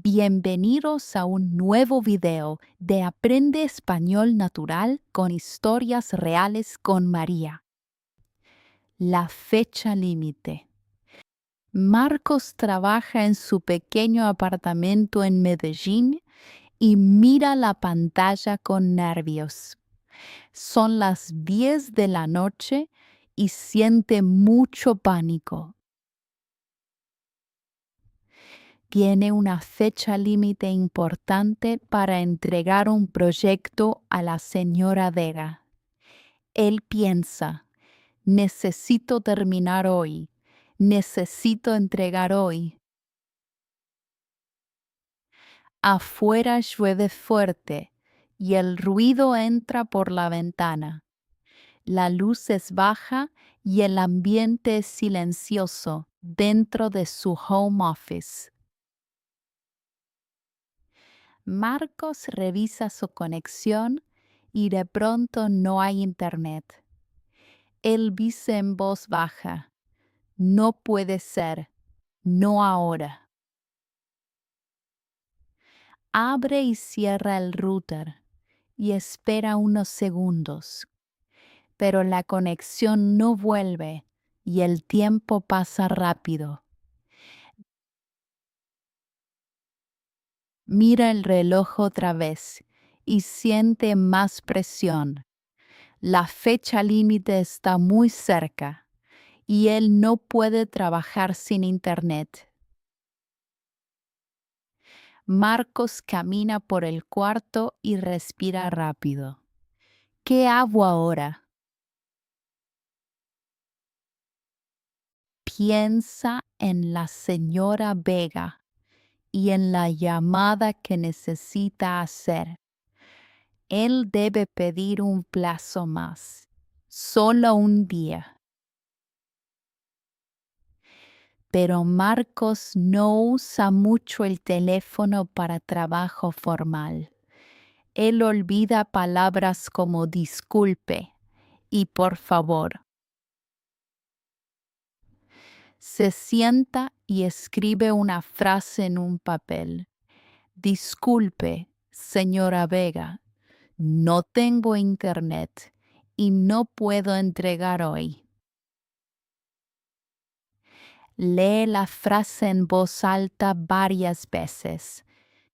Bienvenidos a un nuevo video de Aprende Español Natural con historias reales con María. La fecha límite. Marcos trabaja en su pequeño apartamento en Medellín y mira la pantalla con nervios. Son las 10 de la noche y siente mucho pánico. Tiene una fecha límite importante para entregar un proyecto a la señora Vega. Él piensa, necesito terminar hoy, necesito entregar hoy. Afuera llueve fuerte y el ruido entra por la ventana. La luz es baja y el ambiente es silencioso dentro de su home office. Marcos revisa su conexión y de pronto no hay internet. Él dice en voz baja, no puede ser, no ahora. Abre y cierra el router y espera unos segundos, pero la conexión no vuelve y el tiempo pasa rápido. Mira el reloj otra vez y siente más presión. La fecha límite está muy cerca y él no puede trabajar sin internet. Marcos camina por el cuarto y respira rápido. ¿Qué hago ahora? Piensa en la señora Vega y en la llamada que necesita hacer. Él debe pedir un plazo más, solo un día. Pero Marcos no usa mucho el teléfono para trabajo formal. Él olvida palabras como disculpe y por favor. Se sienta y escribe una frase en un papel. Disculpe, señora Vega, no tengo internet y no puedo entregar hoy. Lee la frase en voz alta varias veces.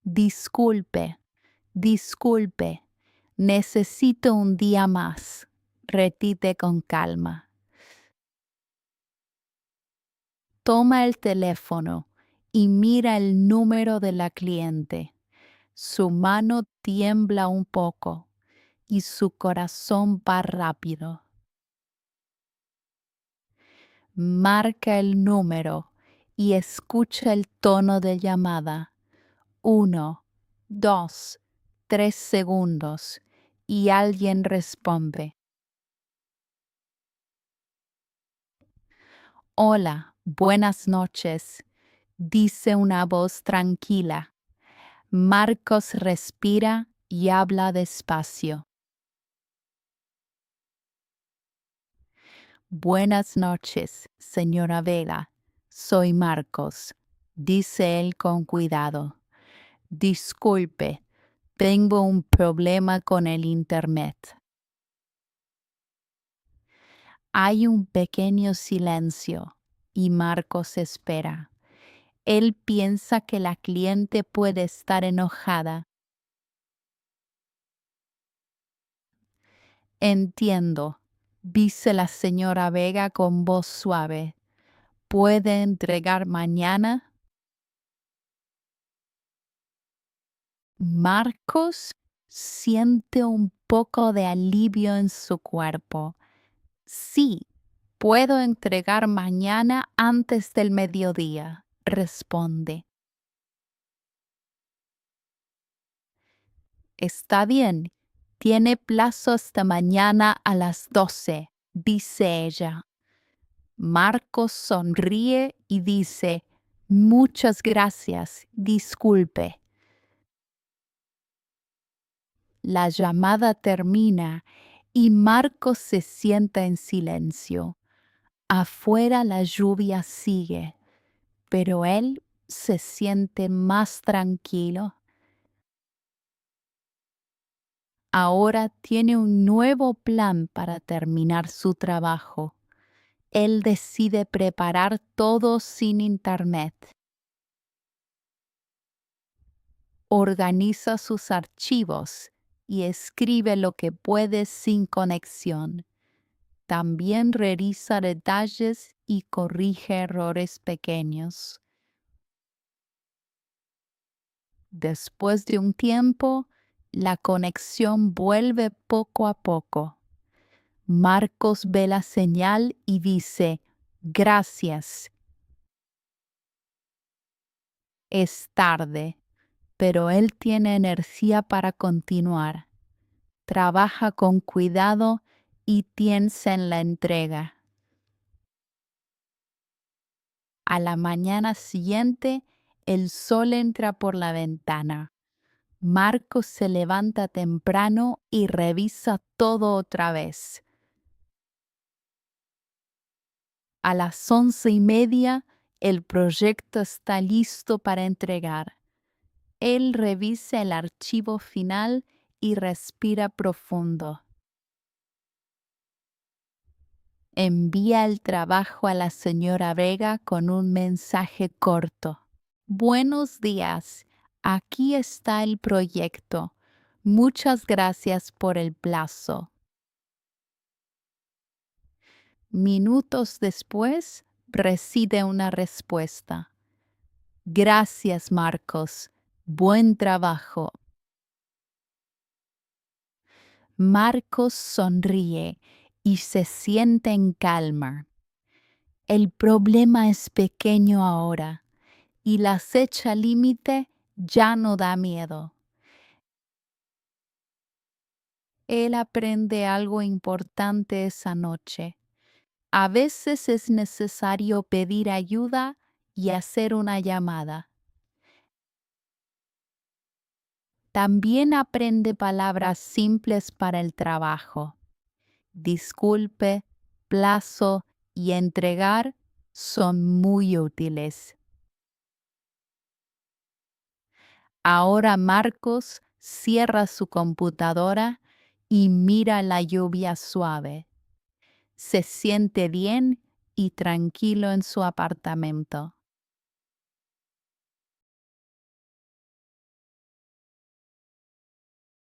Disculpe, disculpe, necesito un día más. Repite con calma. Toma el teléfono y mira el número de la cliente. Su mano tiembla un poco y su corazón va rápido. Marca el número y escucha el tono de llamada. 1, 2, 3 segundos y alguien responde. Hola, buenas noches, dice una voz tranquila. Marcos respira y habla despacio. Buenas noches, señora Vega. Soy Marcos, dice él con cuidado. Disculpe, tengo un problema con el internet. Hay un pequeño silencio y Marcos espera. Él piensa que la cliente puede estar enojada. Entiendo, dice la señora Vega con voz suave. ¿Puede entregar mañana? Marcos siente un poco de alivio en su cuerpo. Sí, puedo entregar mañana antes del mediodía, responde. Está bien, tiene plazo hasta mañana a las 12, dice ella. Marcos sonríe y dice, muchas gracias, disculpe. La llamada termina y Marcos se sienta en silencio. Afuera la lluvia sigue, pero él se siente más tranquilo. Ahora tiene un nuevo plan para terminar su trabajo. Él decide preparar todo sin internet. Organiza sus archivos y escribe lo que puede sin conexión. También revisa detalles y corrige errores pequeños. Después de un tiempo, la conexión vuelve poco a poco. Marcos ve la señal y dice, gracias. Es tarde, pero él tiene energía para continuar. Trabaja con cuidado y piensa en la entrega. A la mañana siguiente, el sol entra por la ventana. Marcos se levanta temprano y revisa todo otra vez. A las 11:30, el proyecto está listo para entregar. Él revisa el archivo final y respira profundo. Envía el trabajo a la señora Vega con un mensaje corto. Buenos días, aquí está el proyecto. Muchas gracias por el plazo. Minutos después, recibe una respuesta. Gracias, Marcos. Buen trabajo. Marcos sonríe y se siente en calma. El problema es pequeño ahora y la fecha límite ya no da miedo. Él aprende algo importante esa noche. A veces es necesario pedir ayuda y hacer una llamada. También aprende palabras simples para el trabajo. Disculpe, plazo y entregar son muy útiles. Ahora Marcos cierra su computadora y mira la lluvia suave. Se siente bien y tranquilo en su apartamento.